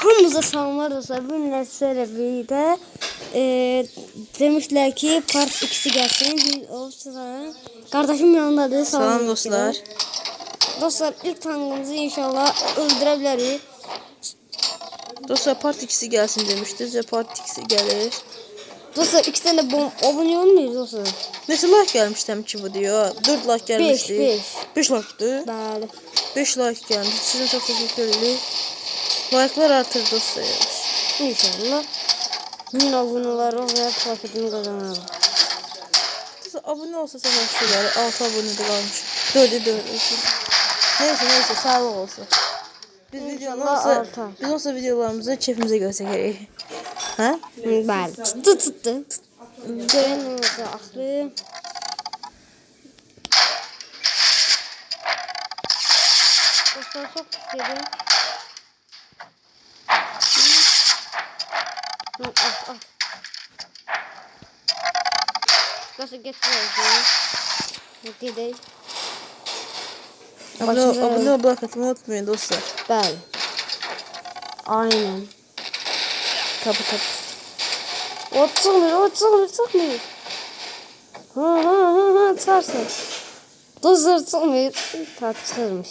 Hamıza salamlar dostlar. Bu nəsələ videoda demişlər ki part 2'si gəlsin. Kardeşim yanındadır. Salam dostlar. Dostlar ilk tankımızı inşallah öldürebiliriz. Dostlar part 2'si gelsin demiştiniz ve part 2'si gelir. Dostlar 2 tane abone olmuyoruz dostlar. Neçə like gəlmişdi ki bu diyor. 4 like gəlmişdi. 5 like'dı. Bəli. 5 like gəldi. Sizin çok teşekkür ederim. Like'lar artır dostlar. İnşallah 1000 aboneler ve paketini kazanırım. Abone olsa sana şeyler 6 abone de kalmış. 4'e 4 olsun. Neyse sağlık olsun. Biz olsa videolarımızı keyfimize göre çekeriz. Ha? Bəli. Tuttu. Görən olacaq axı. Dostlar çok istedim. Al. Dostlar getiriyoruz. Gidelim. Abone olmayı unutmayın dostlar. Bəli. Aynen. Tabi. O çıxmır. Ha, çıxarsın. Dostlar çıxmır. Çıxırmış.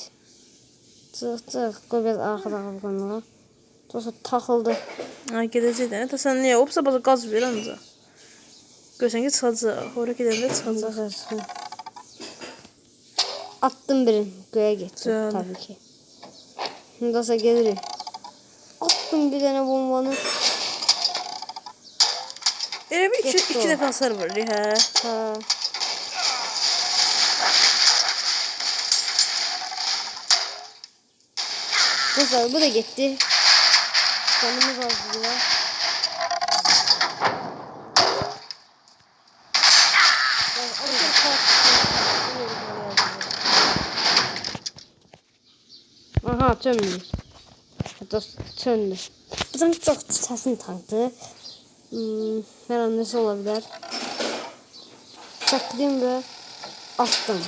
Çıx. Qoy biraz arxadan qoymağa. Dostlar taxıldı. Ay gedəcək də. Hətta sən niyə? Opsa baza qaz ver ancaq. Görsən ki çıxacaq. Oraya gedəndə çıxacaq. Attım birini. Göğe geçti tabii ki. Şimdi dostlar gelirik. Attım bir tane bombanı. Elə bir iki dəfə hasar var, hə? Ha. Dostlar bu da gitti. Canımız azlıyor. Aha çöndü. Dostlar çöndü. Bu tank çok sesini tanktı. Her an nesi olabilir. Çaktım ve attım.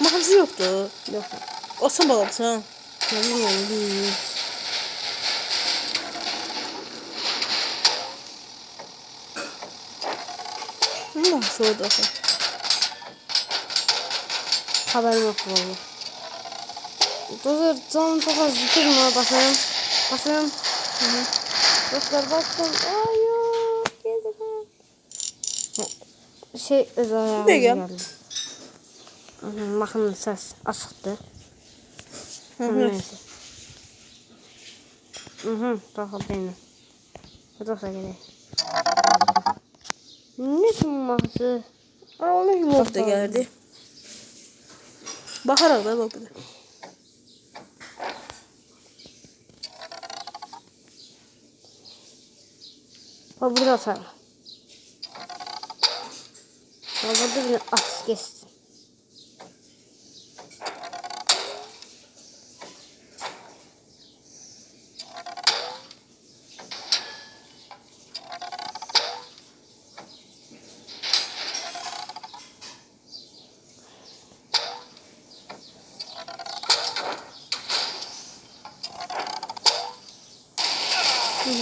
Mahacı yoktu. Yok. Olsan bağlısan. Bilmiyorum. Mahacı orada. Haberim yok valla. Dostlar canım çok az bitirme basarım. Dostlar bastım. Ay yok. Şey özel ayağımız geldi. Bakın ses asıktı. Neyse. Takıl beni. Dostlar gidelim. Ne sunması? Ona yumurta da geldi. Bakarak da bak bir de. Bak burada atar. Bak burada bir as geçsin.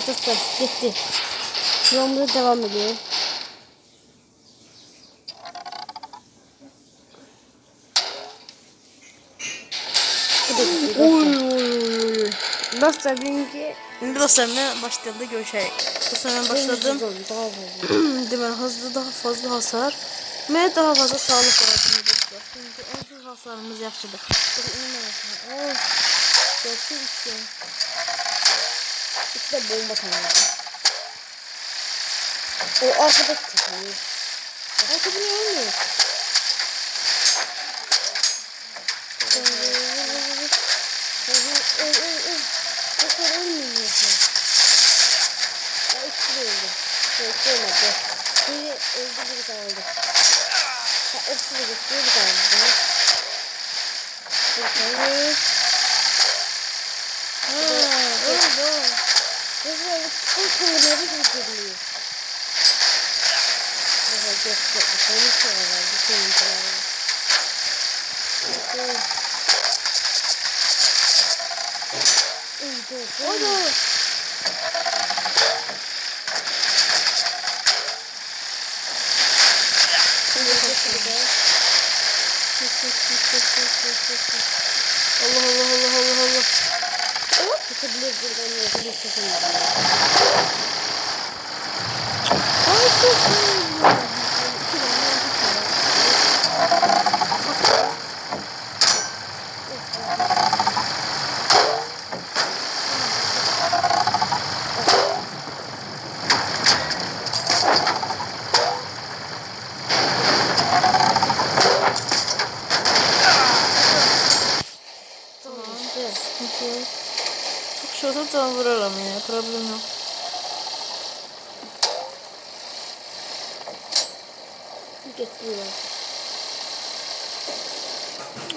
Dostlar gitti. Yolumda devam ediyor. Oy. Dostlar benimki Şimdi dostlar ben başlayalım görüşelim. Dostlar ben başladım. Demen hızlı daha fazla hasar. Ve daha fazla sağlık lazım dostlar. Çünkü onsuz hasarımız yaxşıdır. Gördün işte. İşte bomba tanıdı. O arkadaki takılıyor. Arkada ne olmuyor? Dostlar ölmüyor. O ikisi de öldü. Yok ölmedi. Biri öldü biri kaldı. Ha ikisi de gitti biri kaldı. Bir kaldı. Dostlar bu konuları bir görünüyor. Yok. Konuşuyorlar. Bir konuşuyorlar. Hadi. Allah Allah Allah Allah Allah. Tutabilir buradan yazılı kesemem. Ay çok iyi. Çok şurada can vurarım ya. Problem yok. Getiriyor.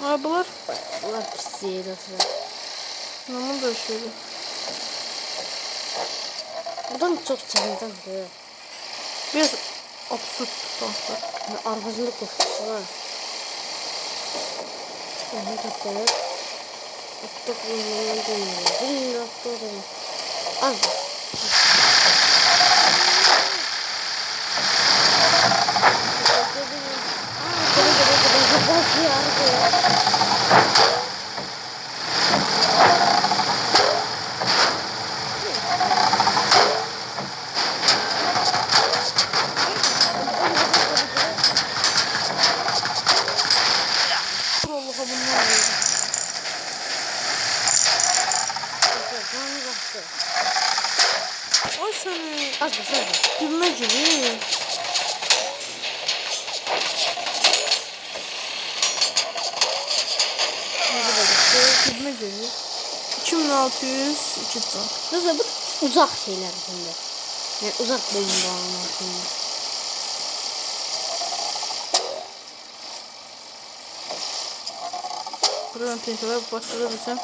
Arabalar. Allah pisliği nasıl? Namı da şöyle. Buradan çok çantam böyle. Biraz absürt tanklar. Arkasında koşusu var. Onu takılır. Attık bundan dönüyor. Bunu attı oraya. Az. Allah'a bunlar oldu. Ay seni. Az bir şey var. Gülme gibi. Gülme gibi. 2600 2 ton. Nasıl bu uzak şeyler şimdi. Yani uzak benim bağlamam şimdi. Buradan tenkeler başlayabilirsem.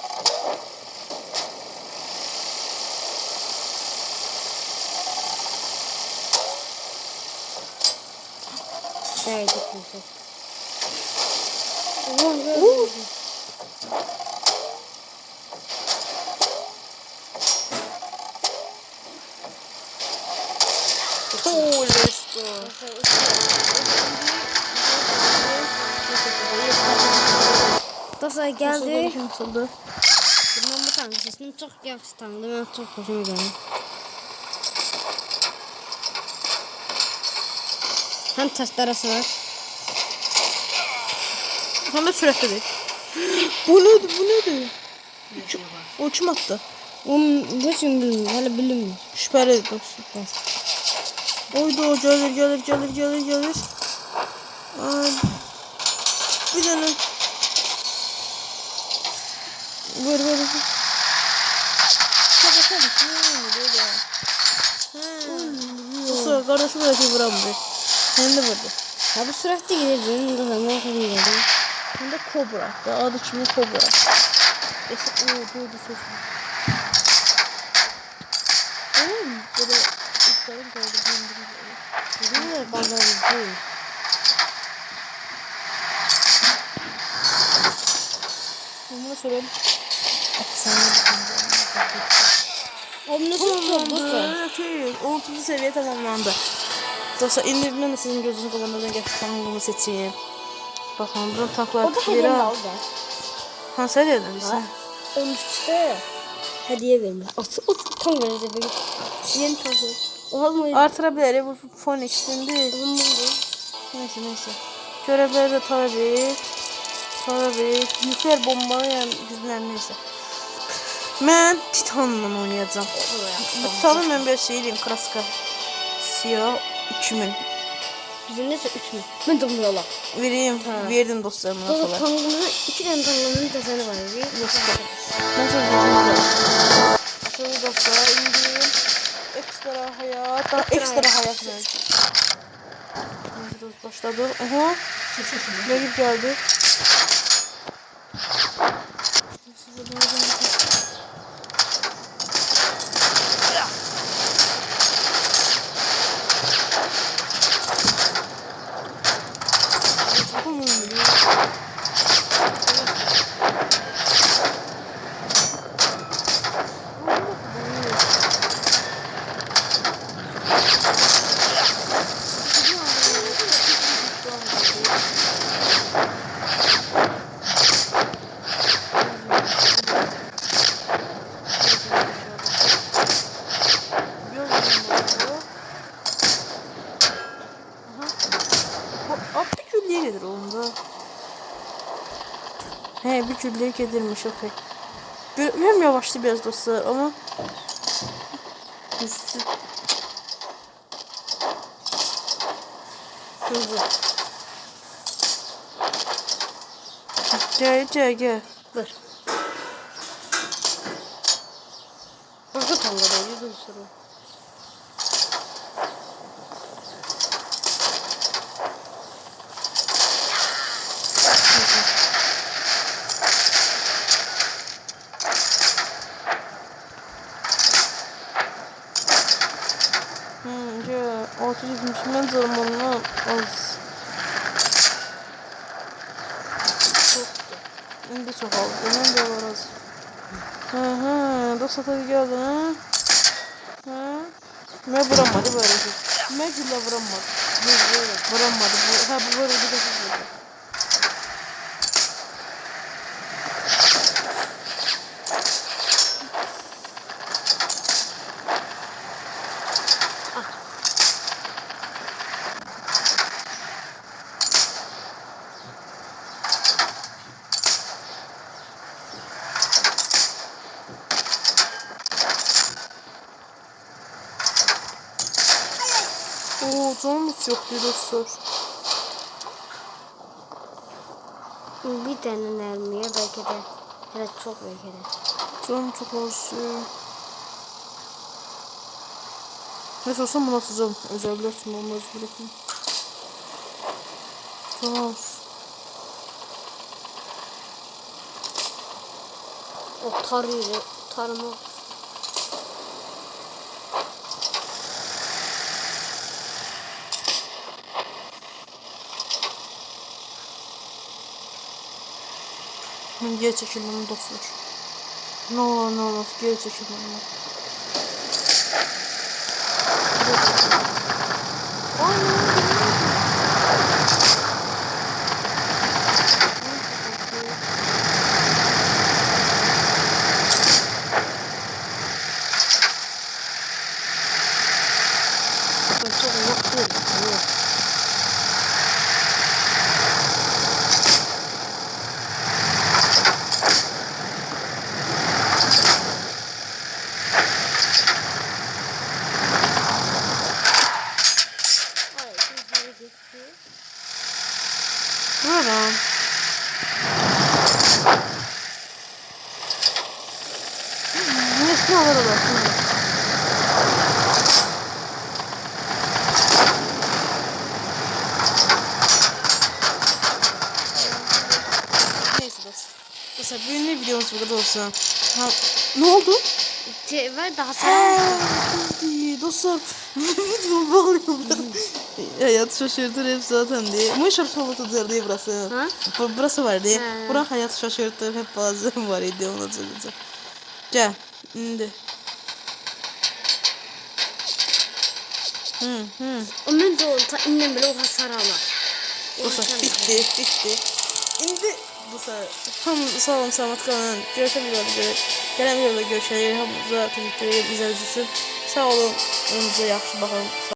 Evet, gitmişim. Oh. Oh, let's go. Dostlar geldi. Nasıldı? Bundan bu tanrı sesini çok yaxşı tanıdım. Ben çok hoşuma geldi. Hem taşlarası var. Hem de sürekli değil. Bu neydi? Bu neydi? O kim attı? Onun bu için bilmiyorum. Hala bilinmiyor. Şüpheli dostum. Oydu o gelir. Ay, bir tane. Ver. Kusura kardeşim belki vuramıyor. Hem de vurdu. Ya bu sürekli gelir. Benim de zaman okudum geldi. Hem de kobra. Ya adı kimi kobra. Eski duydu sesini. Oğlum böyle üstlerim kaldı. Bilmiyorum fazla değil. Bunu soralım. Oğlum nasıl oldu? Evet. 16. seviye tamamlandı. Dostlar indirimden de sizin gözünüzün qabağından gətirib tanımlığımı seçeyim. Baxın, buradan tanklar O da hediye aldı. Hansı hediye edirsən? 13'te hediye vermiş. O tam verecek bir yeni tanrı. Olmuyor. Artıra bilərik, bu Phoenix'indi. Neyse. Görevləri də talep et. Nükleer bomba, yəni güclər neyse. Mən Titanla oynayacağım. Bu Titanın mən bir şey diyeyim, kraska. Siyah 2000. Bizim neyse 3 mü? Ben de bunu alalım. Verdim dostlarıma. Doğru tanrımızın 2 tane tanrımızın deseni var. Nasıl verdim? Sonra dostlar indirim. Ekstra hayat verdim. Başladı. Aha. Ne gibi geldi? külliye gedirmiş, okey. Hem yavaşlı biraz dostlar ama Hızlı. Gel. Dur. Başka tanga da yürü sonra. Gel. 670 zamanla az. İndi çox oldu. Mən də var az. Dost atadı geldin ha? Mən vuramadı böyle. Mən güllə vuramadı. Vuramadı. Ha bu vurdu da vurdu. Oo, canımız yoktu dostlar. Bir tane mermiye belki de. Evet çok belki de. Canım çok az. Neyse olsam bunu atacağım. Özellikle atmam mecburiyetim. Tamam. O tarıyor. Tarıma. Ben geri çekilmem dostlar. Ne olur geri çekilmem. Buradan. Nesne alır olar. Neyse dostlar. Dostlar bugün videomuz bu kadar olsun. Ne oldu? Ver daha sonra. Dostlar video bağlıyorum. Hayat şaşırtır hep zaten diye. Bu şarkı anlatılır diye burası. Ha? Burası var diye. Ha. Buran hayat şaşırtır hep bazen var idi onu söyleyeceğim. Gel. Indi. Onun da innen bile o hasar alır. Dostlar bitti. İndi. Dostlar sağ olun selamat kalın. Görüşmek üzere. Gelen videoda görüşelim. Hamınıza teşekkür ederim izlediğiniz için. Sağ olun. Önünüze yaxşı baxın.